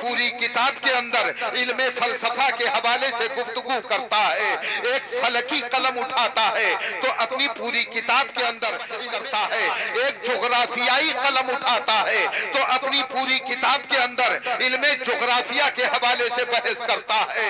पूरी किताब के अंदर इल्मे फलसफा के हवाले से गुफ्तगू करता है, एक फलकी कलम उठाता है तो अपनी पूरी किताब के अंदर करता है, एक जोग्राफियाई कलम उठाता है तो अपनी पूरी किताब के अंदर इल्मे जोग्राफिया के हवाले से बहस करता है,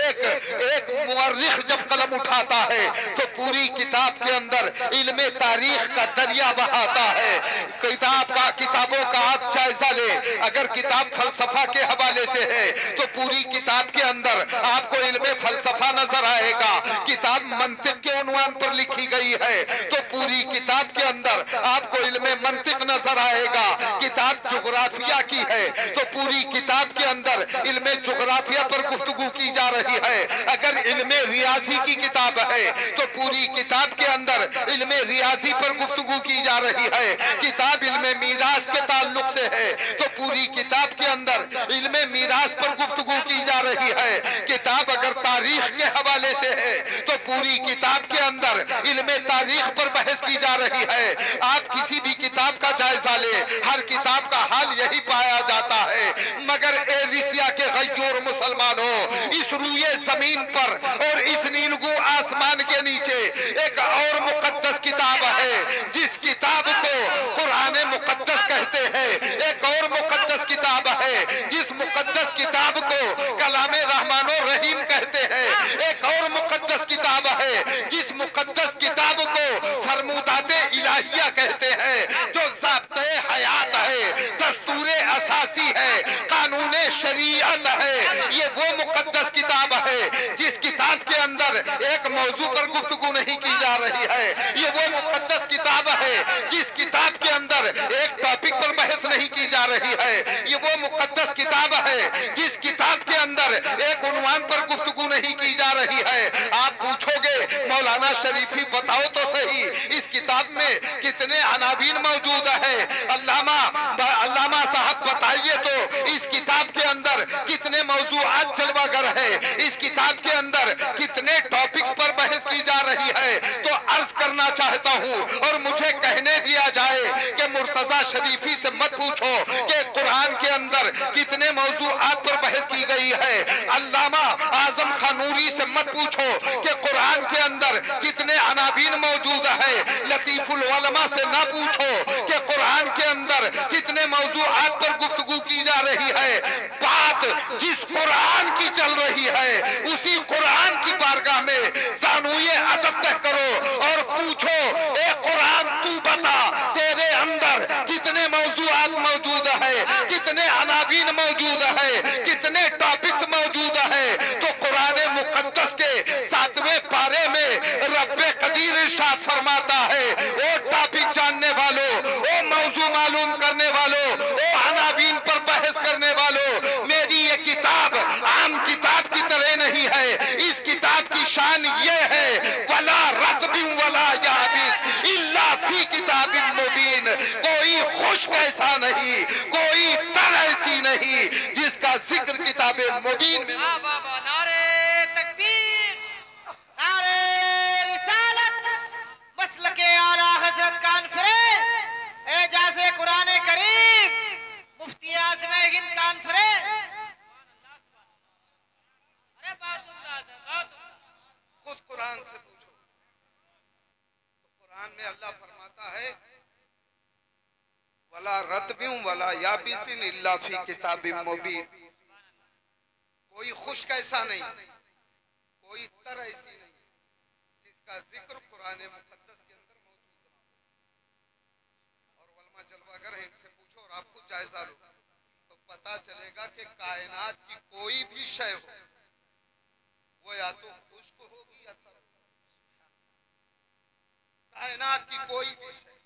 एक मुअर्रिख जब कलम उठाता है तो पूरी किताब के अंदर इल्मे तारीख का दरिया बहाता है। किताबों का आप जायजा ले, अगर किताब फलसफा के हवाले से है तो पूरी किताब के अंदर आपको इल्मे फलसफा नजर आएगा। किताब मंतिक के उन्वान पर लिखी गई है तो पूरी किताब के अंदर आपको इल्मे मंतिक नजर आएगा। किताब जोग्राफिया की है तो पूरी किताब के अंदर इल्मे जोग्राफिया पर गुफ्तगू की जा रही है। अगर इल्मे रियाजी की किताब है तो पूरी किताब के अंदर इल्मे रियाजी पर गुफ्तगू की जा रही है। किताब इल्मे मीरास के ताल्लुक से है तो पूरी किताब के अंदर इल्मे मीरास पर गुफ्तगू की जा रही है। किताब अगर तारीख के हवाले से है तो पूरी किताब के अंदर इल्मे तारीख पर बहस की जा रही है। आप किसी भी किताब का जायजा ले, हर किताब का हाल यही पाया जाता है। मगर एरिसिया के गय्यूर मुसलमानों, इस रूए जमीन पर और इस नीलगू आसमान के नीचे एक और मुकद्दस किताब है जिस किताब को कुरान मुकद्दस कहते हैं। एक और मुकद्दस किताब है जिस मुकद्दस किताब को कलाम रहमानो रहीम कहते हैं। एक और मुकद्दस किताब है जिस मुकद्दस किताब को फरमूदाते इलाहिया कहते हैं, जो ज़ाब्ते हयात है, दस्तूरे असासी है, कानूने शरीयत है। ये वो मुकद्दस किताब है जिस किताब के अंदर एक मौजू पर गुफ्तगू नहीं की जा रही है। ये वो मुकद्दस किताब है जिस किताब के अंदर एक टॉपिक पर बहस नहीं की जा रही है। ये वो मुकद्दस किताब है जिस किताब के अंदर एक उन्वान पर गुफ्तगू नहीं की जा रही है। आप पूछोगे मौलाना शरीफी बताओ तो सही, इस किताब में कितने अनावीन मौजूद है? अल्लामा साहब बताइए तो इस किताब के अंदर कितने मौजूआत जलवागर है? इस किताब के अंदर कितने टॉपिक्स पर बहस की जा रही है? तो अर्ज करना चाहता हूँ और मुझे कहने दिया जाए कि मुर्तजा शरीफी से मत पूछो कि कुरान के अंदर कितने मौजूआत पर बहस की गई है। अल्लामा आजम खानूरी से मत पूछो कि कुरान के अंदर कितने अनाबीन मौजूद है। लतीफुल उलमा से ना पूछो कि कुरान के अंदर कितने मौजूआत पर गुफ्तगू की जा रही है। बात जिस कुरान की चल रही है उसी कुरान की बारगाह में ज़ानुए अदब तय करो और पूछो, ए कुरान तू बता तेरे अंदर कितने मौजूआत मौजूद है, कितने अनाबीन मौजूद है, कितने टॉपिक्स मौजूद है। तो कुरान मुकद्दस के 7वें पारे में रब्बे कदीर इरशाद फरमाता है, ओ टॉपिक जानने वालों, ओ मौजू मालूम करने वालों, ओ अनाबीन पर बहस करने वालों, मेरी ये किताब आम किताब की तरह नहीं है। इस किताब की शान ये है, वला रत्बिन वला याबिस इल्ला फी किताबिन मुबीन। कोई खुश्क ऐसा नहीं, कोई तर ऐसी नहीं जिसका जिक्र किताबे मुबीन में। नारे तकबीर, नारे रिसालत, मसलके आला हजरत कॉन्फ्रेंस, एजाज़े कुरान करीम, मुफ्ती आज़म हिंद कॉन्फ्रेंस। खुद कुरान से पूछो तो कुरान में अल्लाह फरमाता है, वला रत्बिन वला याबिसिन इल्ला फी किताबिन मुबीन। कोई खुश्क ऐसा नहीं, कोई तर ऐसी नहीं जिसका जिक्र कुरान मुकद्दस के अंदर मौजूद ना हो। और उलमा जलवागर है, इनसे पूछो और आप खुद जायजा लो तो पता चलेगा कि कायनात की कोई भी शय हो वो या तो खुश्क होगी या तर। कायनात की कोई भी शय,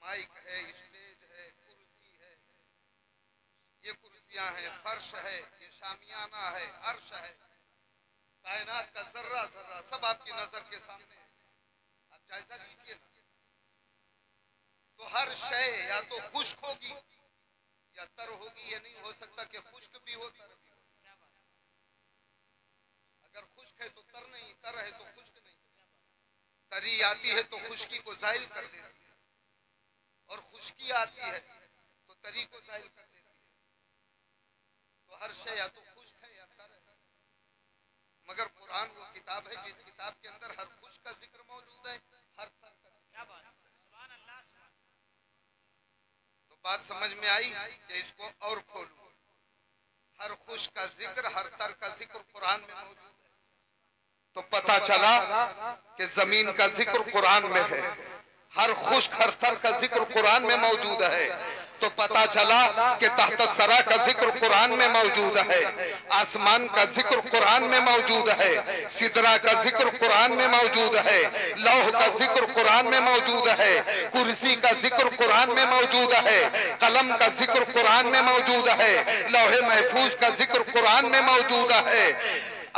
माइक है, स्टेज है, कुर्सी है, ये कुर्सियां हैं, फर्श है, ये शामियाना है, अर्श है, कायनात का जर्रा जर्रा सब आपकी नजर के सामने है। आप जायजा लीजिए ना, तो हर शय या तो खुश्क होगी या तर होगी। ये नहीं हो सकता कि खुश्क भी हो तर भी हो। अगर खुश्क है तो तर नहीं, तर है तो खुश्क नहीं। तरी आती है तो खुश्की को जाहिल कर देती है और खुश्की आती है तो तरी को जाहिल कर देती है। है जिस किताब के अंदर हर खुश का जिक्र मौजूद है, हर तर का। क्या बात है, सुभान अल्लाह, सुभान। तो बात समझ में आई कि इसको और खोलूं। हर खुश का जिक्र, हर तर का जिक्र कुरान में मौजूद है। तो पता चला कि जमीन का जिक्र कुरान में है, हर खुश हर तर का जिक्र कुरान में मौजूद है। तो पता चला कि तहत सरा का जिक्र कुरान में मौजूद है, आसमान का जिक्र कुरान में मौजूद है, सिदरा का जिक्र कुरान में मौजूद है, लौह का जिक्र कुरान में मौजूद है, कुर्सी का जिक्र कुरान में मौजूद है, कलम का जिक्र कुरान में मौजूद है, लौहे महफूज का जिक्र कुरान में मौजूद है,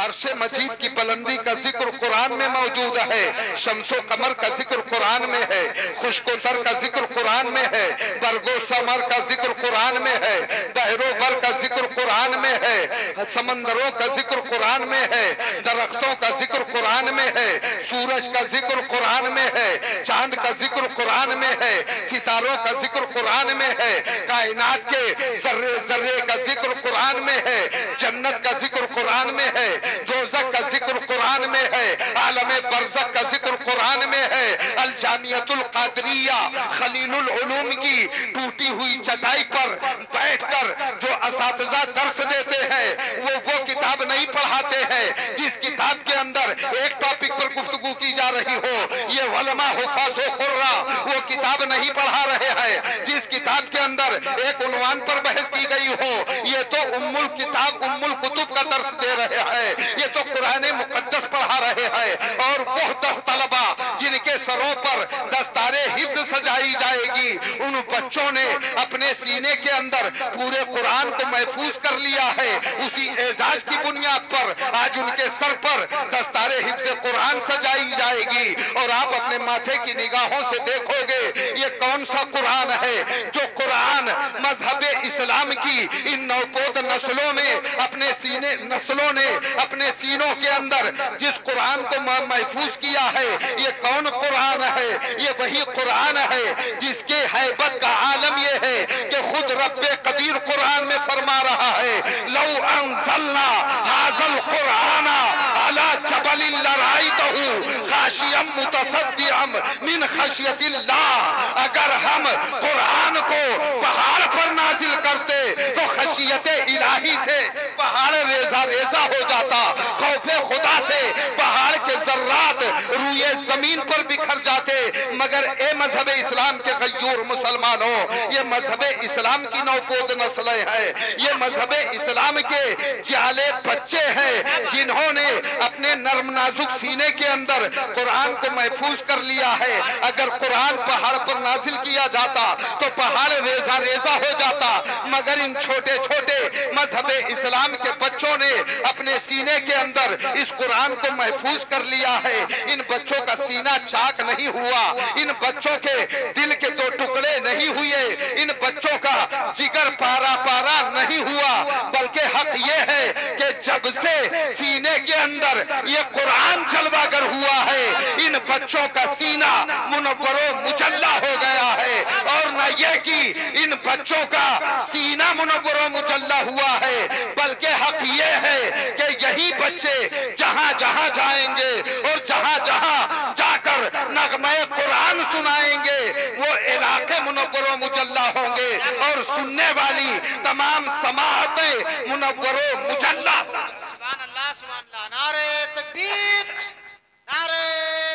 अर्शे मजीद की बुलंदी का जिक्र कुरान में मौजूद है, शम्सो कमर का जिक्र कुरान में है, खुशकोतर का जिक्र कुरान में है, बरगो समर का जिक्र कुरान में है, बहरो बर का जिक्र कुरान में है, समंदरों का जिक्र कुरान में है, दरख्तों का जिक्र कुरान में है, सूरज का जिक्र कुरान में है, चांद का जिक्र कुरान में है, सितारों का जिक्र कुरान में है, कायनात के जर्रे जर्रे का जिक्र कुरान में है, जन्नत का जिक्र कुरान में है, दोज़ख का जिक्र कुरान में है, आलमे बरज़ख का जिक्र कुरान में है, अल जामियतुल कादरिया खलीलुल उलूम की टूटी हुई चटाई पर बैठकर जो असातिज़ा दर्स देते हैं वो किताब नहीं पढ़ाते हैं जिस किताब के अंदर एक टॉपिक पर गुफ्तगू की जा रही हो। ये उलमा हुफ़ाज़ व कुर्रा वो किताब नहीं पढ़ा रहे हैं जिस किताब के अंदर एक उन्वान पर बहस की गई हो। ये तो उम्मुल किताब उम्मुल कुतुब का दर्स दे रहे हैं, ये तो कुरान मुकद्दस पढ़ा रहे हैं। और वो 10 तलबा जिनके सरों पर दस्तारे हिफ्ज़ सजाई जाएगी, उन बच्चों ने अपने सीने के अंदर पूरे कुरान को महफूज कर लिया है। उसी एजाज की बुनियाद पर आज उनके सर पर दस्तारे हिफ्ज़ कुरान सजाई जाएगी और आप अपने माथे की निगाहों से देखोगे ये कौन सा कुरान है जो कुरान मजहब इस्लाम की इन नवपोत नस्लों में अपने सीने नस्लों ने अपने सीनों के अंदर जिस कुरान को महफूज किया है। ये कौन कुरान है? ये वही कुरान है जिसके हैबत का आलम ये है कि खुद रब्बे कदीर कुरान में फरमा रहा है, लौ अंज़लना हाज़ल कुराना अला जबलिन लराइतहु खाशियम मुतसद्दिअम मिन खशियतिल्लाह। अगर हम कुरान को पहाड़ पर नाजिल करते तो खशियत इलाही से पहाड़ रेजा रेजा हो जाता, खौफे खुदा से पहाड़ के जर्रात रूए जमीन पर बिखर जाते। मगर ए मजहब इस्लाम के गयूर मुसलमानों, ये मजहब इस्लाम की नौपोद नस्लें हैं, ये मजहब इस्लाम के जाले बच्चे हैं जिन्होंने अपने नर्म नाजुक सीने के अंदर कुरान को महफूज कर लिया है। अगर कुरान पहाड़ पर नाजिल किया जाता तो पहाड़ रेजा रेजा हो जाता, मगर इन छोटे छोटे मजहब इस्लाम के बच्चों ने अपने सीने के अंदर इस कुरान को महफूज कर लिया है। इन बच्चों का सीना चाक नहीं हुआ, इन बच्चों के दिल के 2 टुकड़े नहीं हुए, इन बच्चों का जिगर पारा पारा नहीं हुआ, बल्कि हक ये है कि जब से सीने के अंदर ये कुरान जलवागर हुआ है, इन बच्चों का सीना मुनव्वरो मुजल्ला हो गया है। और न ये कि इन बच्चों का सीना मुनव्वरो मुजल्ला हुआ है, बल्कि हक ये है कि यही बच्चे जहां जहां जाएंगे और जहां जहां जाकर नगमे कुरान सुनाएंगे वो इलाके मुनव्वरो मुजल्ला होंगे और सुनने वाली तमाम समाअतें मुनव्वरो मुजल्ला। सुभान अल्लाह, सुभान अल्लाह। नारे तकबीर, नारे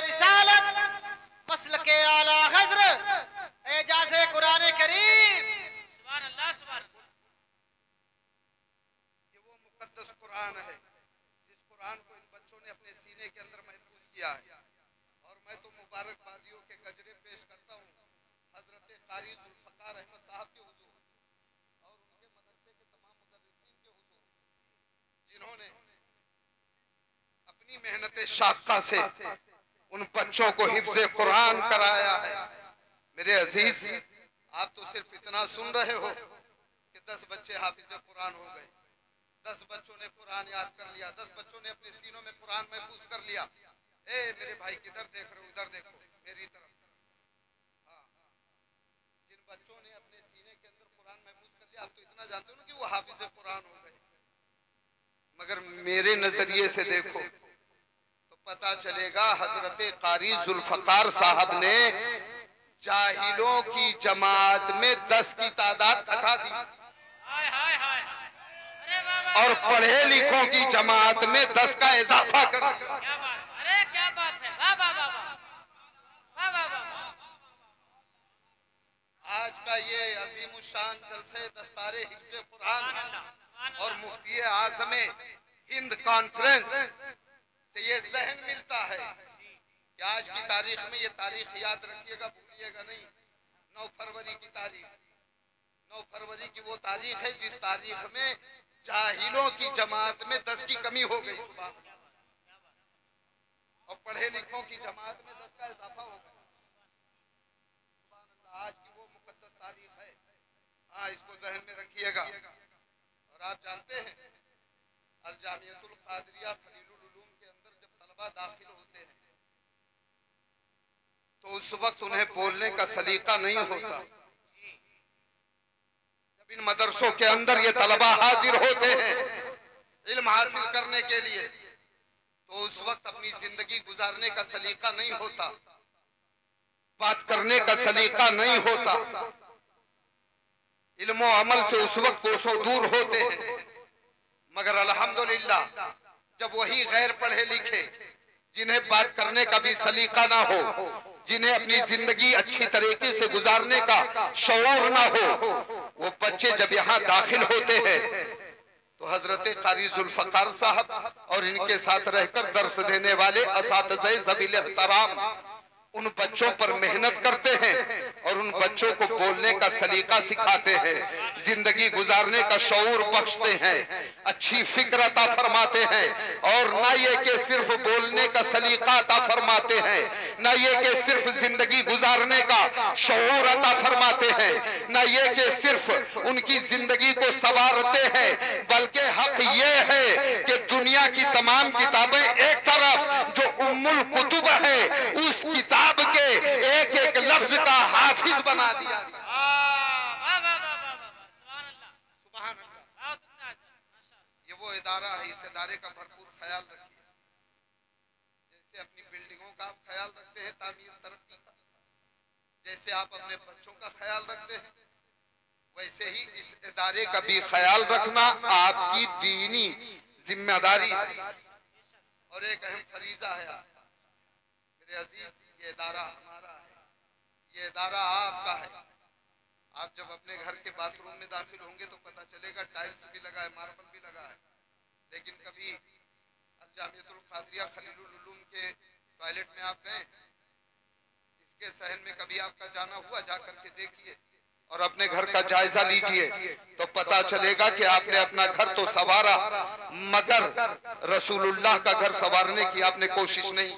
रिसालत, मसलके आला हज़रत, एजाज़े कुरान करीम। सुभान अल्लाह, सुभान अल्लाह। ये वो मुकद्दस कुरान है जिस कुरान को इन बच्चों ने अपने सीने के अंदर महफूज किया है। और मैं तो मुबारकबादियों के गजरे पेश करता हूँ हजरत कारी जुल्फ़कार अहमद साहब के हुजूर और उनके मदरसे के तमाम मुदर्रिसीन के हुजूर, जिन्होंने अपनी मेहनत शाक़ा से उन बच्चों को हिफ्ज़ कुरान कराया है। मेरे अजीज, आप तो सिर्फ इतना सुन रहे हो कि 10 बच्चे हाफिज़ कुरान हो गए, 10 बच्चों ने कुरान याद कर लिया, 10 बच्चों ने अपने सीनों में कुरान महफूज कर लिया। ए मेरे भाई किधर देख रहे हो? इधर देखो मेरी तरफ। हाँ, जिन बच्चों ने अपने सीने के अंदर कुरान महफूज कर लिया, आप तो इतना जानते हो ना कि वो हाफिज़ कुरान हो गए। मगर मेरे नजरिए से देखो तो पता चलेगा हजरत कारी जुल्फकार साहब ने जाहिलों की जमात में 10 की तादाद घटा दी और पढ़े लिखों की जमात में 10 का इजाफा कर दिया। अरे क्या बात है, वाह वाह वाह वाह वाह वाह। आज का ये अजीमुशान जलसे दस्तारे हिफ्ज़े कुरान और मुफ्ती आज़म हिंद कॉन्फ्रेंस से ये जहन मिलता है कि आज की तारीख में ये तारीख याद रखिएगा, भूलिएगा नहीं। 9 फरवरी की तारीख, 9 फरवरी की वो तारीख है जिस तारीख में जाहिलों की जमात में 10 की कमी हो गई और पढ़े लिखों की जमात में 10 का इजाफा हो गया। आज की वो मुकद्दस तारीख है, हाँ इसको जहन में रखिएगा। और आप जानते हैं अल जामियतुल कादरिया खलीलुल उलूम के अंदर जब तलबा दाखिल होते हैं तो उस वक्त उन्हें बोलने का सलीका नहीं होता। जब इन मदरसों के अंदर ये तलबा हाजिर होते हैं इल्म हासिल करने के लिए तो उस वक्त अपनी जिंदगी गुजारने का सलीका नहीं होता, बात करने का सलीका नहीं होता, इल्म और अमल से उस वक्त कोसों दूर होते हैं। मगर अल्हम्दुलिल्लाह जब वही गैर पढ़े लिखे जिन्हें बात करने का भी सलीका ना हो, जिन्हें अपनी जिंदगी अच्छी तरीके से गुजारने का शऊर ना हो, वो बच्चे जब यहाँ दाखिल होते हैं तो हजरत कारी जुल्फकार साहब और इनके साथ रहकर दर्स देने वाले असातिज़े ज़बील एहतराम उन बच्चों पर मेहनत करते हैं और उन बच्चों को बोलने का सलीका सिखाते हैं, जिंदगी गुजारने का शऊर बख्शते हैं, अच्छी फिक्र अता फरमाते हैं। और ना ये कि सिर्फ बोलने का सलीका अता फरमाते हैं, ना ये कि सिर्फ जिंदगी गुजारने का शऊर अता फरमाते हैं, ना ये कि सिर्फ उनकी जिंदगी को संवारते हैं, बल्कि हक ये है कि दुनिया की तमाम किताबें एक तरफ जो उम्मुल कुतुब है उस किताब के एक एक लफ्ज का हाफिज बना दिया। ये वो इदारा है, इस इदारे का भरपूर ख्याल रखिए। जैसे अपनी बिल्डिंगों का आप ख्याल रखते हैं तामीर तरक्की का, जैसे आप अपने बच्चों का ख्याल रखते हैं, वैसे ही इस इदारे का भी ख्याल रखना आपकी दीनी जिम्मेदारी है और एक अहम फरीजा है आपका। मेरे अजीज, ये इदारा हमारा है, ये इदारा आपका है। आप जब अपने घर के बाथरूम में दाखिल होंगे तो पता चलेगा टाइल्स भी लगा है, मार्बल भी लगा है, लेकिन कभी अल जामियतुल कादरिया खलीलुल उलूम के टॉयलेट में आप गए, इसके सहन में कभी आपका जाना हुआ? जा करके देखिए और अपने घर का जायजा लीजिए तो पता चलेगा कि आपने अपना घर तो संवारा मगर रसूलुल्लाह का घर संवारने की आपने कोशिश नहीं।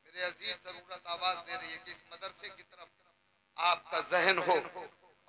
मेरे अजीज, जरूरत आवाज दे रही है कि इस मदरसे की तरफ आपका जहन हो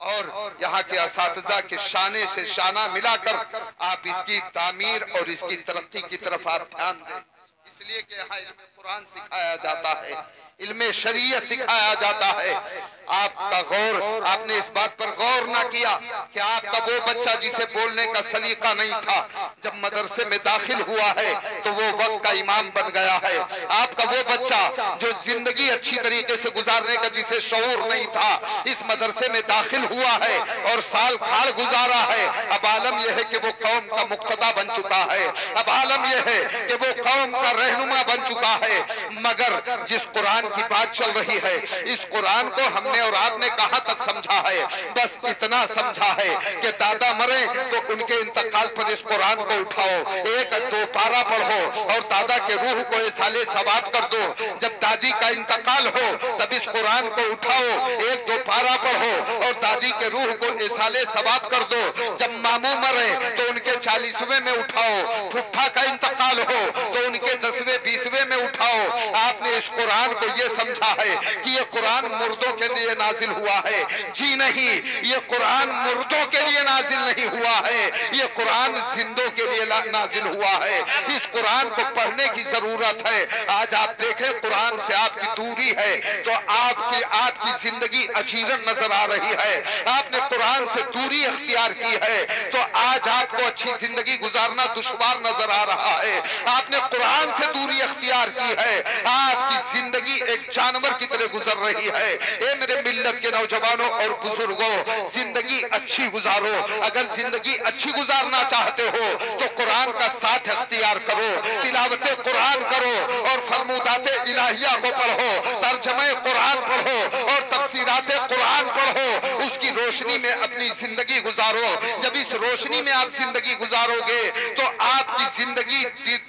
और यहाँ के असातिज़ा के शाने से शाना मिलाकर आप इसकी तामीर और इसकी तरक्की की तरफ आप ध्यान दें। इसलिए कि यहाँ इल्म कुरान सिखाया जाता है, इल्म शरीयत सिखाया जाता है। आपका गौर, आपने इस बात पर गौर ना किया कि आपका वो बच्चा जिसे बोलने का सलीका नहीं था जब मदरसे में दाखिल हुआ है तो वो वक्त का इमाम बन गया है। आपका वो बच्चा जो जिंदगी अच्छी तरीके से गुजारने का जिसे शऊर नहीं था इस मदरसे में दाखिल हुआ है और साल खाड़ गुजारा है। अब आलम यह है कि वो कौम का मुक्तदा बन चुका है, अब आलम यह है कि वो कौम का रहनुमा बन चुका है। मगर जिस कुरान की बात चल रही है, इस कुरान को हमने और आपने कहां तक समझा है? बस इतना समझा है कि दादा मरे तो उनके इंतकाल पर इस कुरान को उठाओ, 1-2 पारा पढ़ो और दादा के रूह को इसाले सवाब कर दो। जब दादी का इंतकाल हो तब इस कुरान को उठाओ, 1-2 पारा पढ़ो और दादी के रूह को इसाले सवाब कर दो। जब मामू मरे तो उनके 40वें में उठाओ, फुफ्फा का इंतकाल हो तो उनके 10वें 20वें में उठाओ। आपने इस कुरान को ये समझा है कि ये कुरान मुर्दों के लिए नाजिल हुआ है। जी नहीं, ये कुरान मुर्दों के लिए नाजिल नहीं हुआ है, ये कुरान जिंदों के लिए नाजिल हुआ है। इस कुरान को पढ़ने की जरूरत है। आज आप देखें कुरान से आपकी दूरी है तो आपकी जिंदगी अजीरन नजर आ रही है। आपने कुरान से दूरी अख्तियार की है तो आज आपको अच्छी जिंदगी गुजारना दुश्वार नजर आ रहा है। आपने कुरान से दूरी अख्तियार की है, आपकी जिंदगी एक जानवर की तरह गुजर रही है। ए मेरे मिल्लत के नौजवानों और बुजुर्गों, जिंदगी अच्छी गुजारो। अगर जिंदगी अच्छी गुजारना चाहते हो तो कुरान का साथ अख्तियार करो, तिलावत कुरान करो और फरमूदात इलाहिया को पढ़ो, तर्जमे कुरान पढ़ो और तफसीरात कुरान पढ़ो। उसकी रोशनी में अपनी जिंदगी गुजारो। जब इस रोशनी में आप जिंदगी गुजारोगे तो आपकी जिंदगी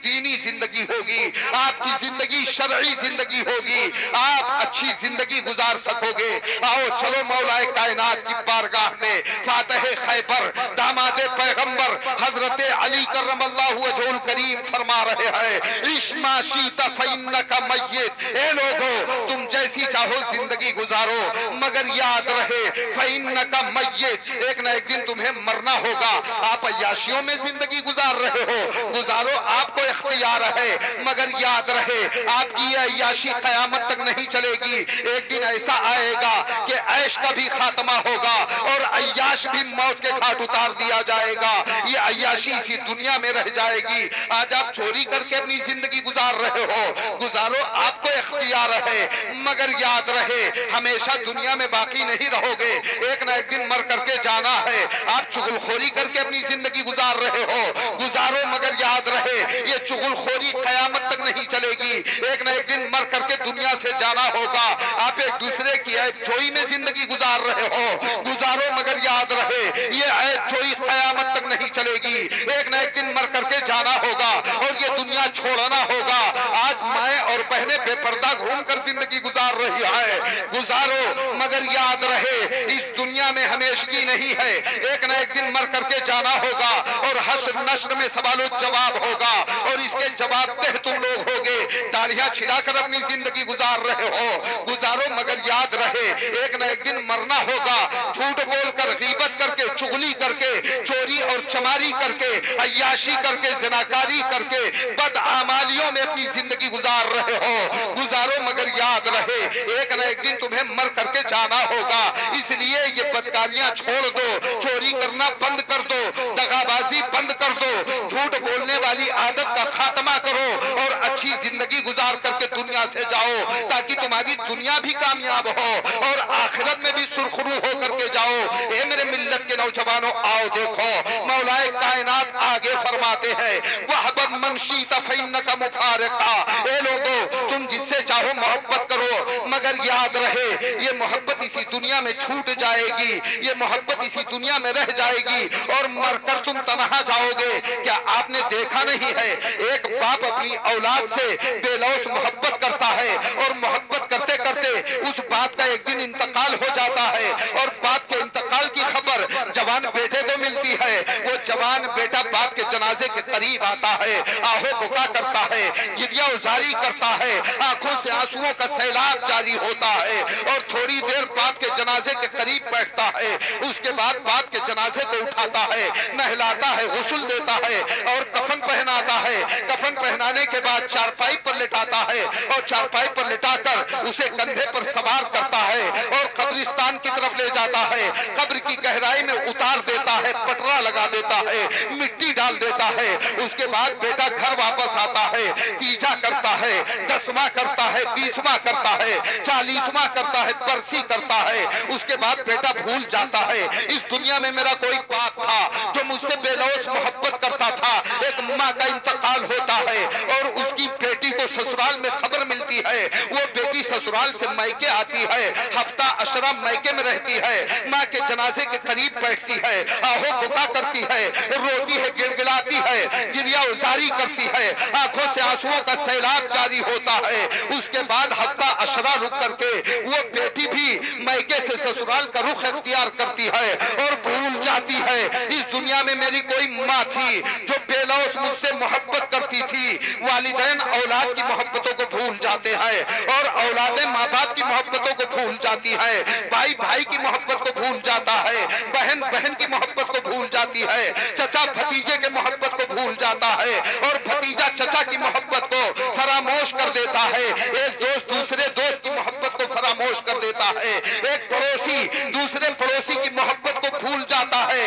दीनी जिंदगी होगी, आपकी जिंदगी शरई जिंदगी होगी, आप अच्छी जिंदगी गुजार सकोगे। आओ चलो मौलाए कायनात की बारगाह में फातिह खैबर दामाद पैगंबर हजरत अली करमल्लाहु वजहुल करीम फरमा रहे हैं, इश्मा शीता फइन्नका मय्यित। ए लोगो, तुम जैसी चाहो जिंदगी गुजारो मगर याद रहे फइन्नका मय्यित, एक न एक दिन तुम्हें मरना होगा। आप अय्याशियों में जिंदगी गुजार रहे हो, गुजारो, आपको इख्तियार है, मगर याद रहे आपकी ये अय्याशी कयामत तक नहीं चलेगी। एक दिन ऐसा आएगा कि ऐश का भी खात्मा होगा और अय्याश भी मौत के घाट उतार दिया जाएगा। ये अय्याशी इसी दुनिया में रह जाएगी। आज आप चोरी करके अपनी जिंदगी गुजार रहे हो, गुजारो, आपको इख्तियार है, मगर याद रहे हमेशा दुनिया में बाकी नहीं रहोगे, एक न एक दिन मर करके जाना है। आप चुगलखोरी करके अपनी जिंदगी गुजार रहे हो, गुजारो, मगर याद रहे ये चुगलखोरी कयामत तक नहीं चलेगी, एक न एक दिन मर करके दुनिया से जाना होगा। आप एक दूसरे की ऐबजोई में जिंदगी गुजार रहे हो, गुजारो, मगर याद रहे ये ऐबजोई कयामत तक नहीं चलेगी, एक न एक दिन मर करके जाना होगा और ये दुनिया छोड़ना होगा। आज माएं और बहनें बेपर्दा घूमकर जिंदगी गुजार रही है, गुजारो, मगर याद रहे इस दुनिया में हमेशगी नहीं है, एक न एक दिन मर करके जाना होगा और हश्र नश्र में सवालो जवाब होगा और इसके जवाब देह तुम लोग होगे। दाढ़ियां छिलाकर अपनी जिंदगी गुजार रहे हो, गुजारो, मगर याद रहे एक न एक दिन मरना होगा। झूठ बोलकर, गीबत करके, चुगली करके, चोरी और चमारी करके, अय्याशी करके, ज़िनाकारी करके, बदआमालियों में अपनी जिंदगी गुजार रहे हो, गुजारो, मगर याद रहे एक न एक दिन तुम्हें मर करके जाना होगा। इसलिए ये बदकारियां छोड़ दो, चोरी करना बंद कर दो, दगाबाजी बंद कर दो, झूठ बोलने वाली आदत का खात्मा करो और अच्छी जिंदगी गुजार करके दुनिया से जाओ ताकि तुम्हारी दुनिया भी कामयाब हो और आखिरत में भी सुरखरू हो करके जाओ। ए मेरे मिल्लत के नौजवानों, आओ देखो मौलाए कायनात आगे फरमाते हैं, वहब मन शीता फइन्नका मुफारिका। ए लोगो, तुम जिससे चाहो मोहब्बत करो मगर याद रहे ये मोहब्बत इसी दुनिया में छूट जाएगी, ये मोहब्बत इसी दुनिया में रह जाएगी और मरकर तुम तनहा जाओगे। क्या आपने देखा नहीं है एक बाप अपनी औलाद से बेलौस मोहब्बत करता है और मोहब्बत करते करते उस बाप का एक दिन इंतकाल हो जाता है और बाप के इंतकाल की खबर जवान बेटे को मिलती है। वो जवान बेटा बाप के जनाजे के करीब आता है, आहो बुका करता है, गिरिया उजारी करता है, आंखों से आंसुओं का सैलाब जारी होता है और थोड़ी देर बाप के जनाजे के करीब बैठता है। उसके बाद बाप के जनाजे को उठाता है, नहलाता है, गुस्ल देता है और कफन पहनाता है। कफन पहनाने के बाद चारपाई पर लिटाता है और चारपाई पर लिटाकर उसे कंधे पर सवार करता है और कब्रिस्तान की तरफ ले जाता है। कब्र की गहराई में उतार देता है, पटरा लगा देता है, मिट्टी डाल देता है। उसके बाद बेटा घर वापस आता है, तीजा करता है, 10वां करता है, 20वां करता है, 40वां करता है, बरसी करता है। उसके बाद बेटा भूल जाता है इस दुनिया में मेरा कोई बाप था जो मुझसे बेलौस मोहब्बत करता था। एक माँ का इंतकाल होता है और उसकी बेटी को ससुराल में खबर मिलती है। वो बेटी ससुराल से मायके आती है, हफ्ता अशरा मायके में रहती है, माँ के जनाजे के करीब बैठती है, आहो बुका करती है, रोती है, गिड़गिड़ाती है, गिरिया उजारी करती है, आंखों से आंसुओं का सैलाब जारी होता है। उसके बाद हफ्ता अशरा रुक करके वो बेटी भी मायके से ससुराल का रुख इख्तियार करती है और भूल जाती है इस दुनिया में मेरी कोई माँ थी जो बेलौस मुझसे मोहब्बत करती थी। वालिदैन औलाद की मोहब्बतों को भूल जाते हैं और औलादें माँ बाप की मोहब्बतों को भूल जाती है, भाई भाई की मोहब्बत मोहब्बत को भूल जाता है, बहन बहन की मोहब्बत को भूल जाती है, चचा भतीजे के मोहब्बत को भूल जाता है और भतीजा चचा की मोहब्बत को फरामोश कर देता है। एक दोस्त दूसरे दोस्त की मोहब्बत को फरामोश कर देता है, एक पड़ोसी दूसरे पड़ोसी की मोहब्बत को भूल जाता है।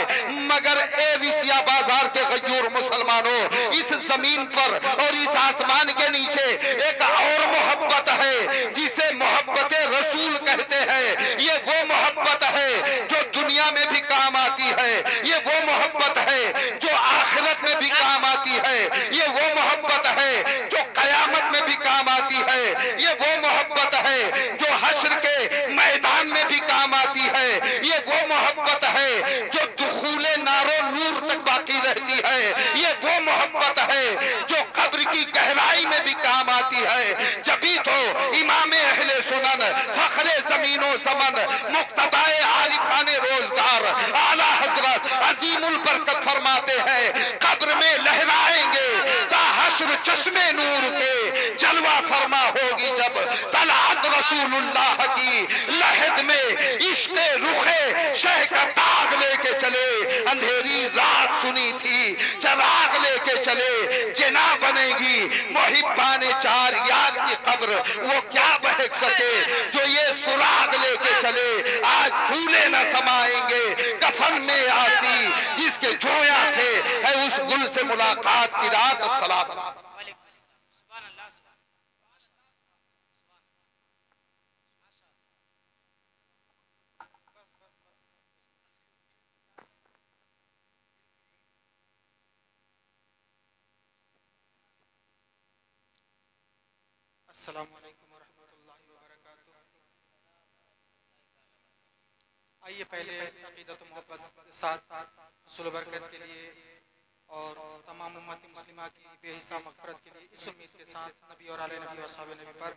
मगर ए विसिया बाजार के गयूर मुसलमानों, इस जमीन पर और इस आसमान के नीचे एक और मोहब्बत है जिसे मोहब्बत रसूल कहते हैं। ये वो मोहब्बत है जो दुनिया में भी काम आती है, ये वो मोहब्बत है जो आखिरत में भी काम आती है, ये वो मोहब्बत है जो कयामत में भी काम आती है, ये वो मोहब्बत है जो हश्र के मैदान में भी काम आती है, ये वो मोहब्बत है जो दुखूले नारो नूर तक बाकी रहती है, ये वो मोहब्बत है जो कब्र की गहराई में भी काम आती है। जभी तो इमाम अहले सुनन, फखरे जमीनो समन, मुक्तदाए आलिफाने रोजदार आला हजरत अजीमुल बरकत फरमाते हैं, कब्र में लहराएंगे ता हश्र चश्मे नूर के, जलवा फरमा होगी जब तलात रसूलुल्लाह की, लहद में इश्क़े रुखे शह का दाग लेके चले, अंधेरी रात सुनी थी चराग लेके चले, जिना बनेगी मुहिब्बाने चार यार की कब्र, वो क्या बहक सके जो ये सुराग लेके चले। आज फूले न समाएंगे कफन में आसी, जिसके जोया थे है उस गुल से मुलाकात की रात। सलाम। अस्सलामु अलैकुम वरहमतुल्लाहि वबरकातुहू। आइए पहले अक़ीदत मोहब्बत के साथ रसूल बरकत के लिए और तमाम उम्मत मुस्लिमा की बेहिसाब मग़फ़िरत के लिए इस उम्मीद के साथ नबी और आले नबी व अस्हाबे नबी पर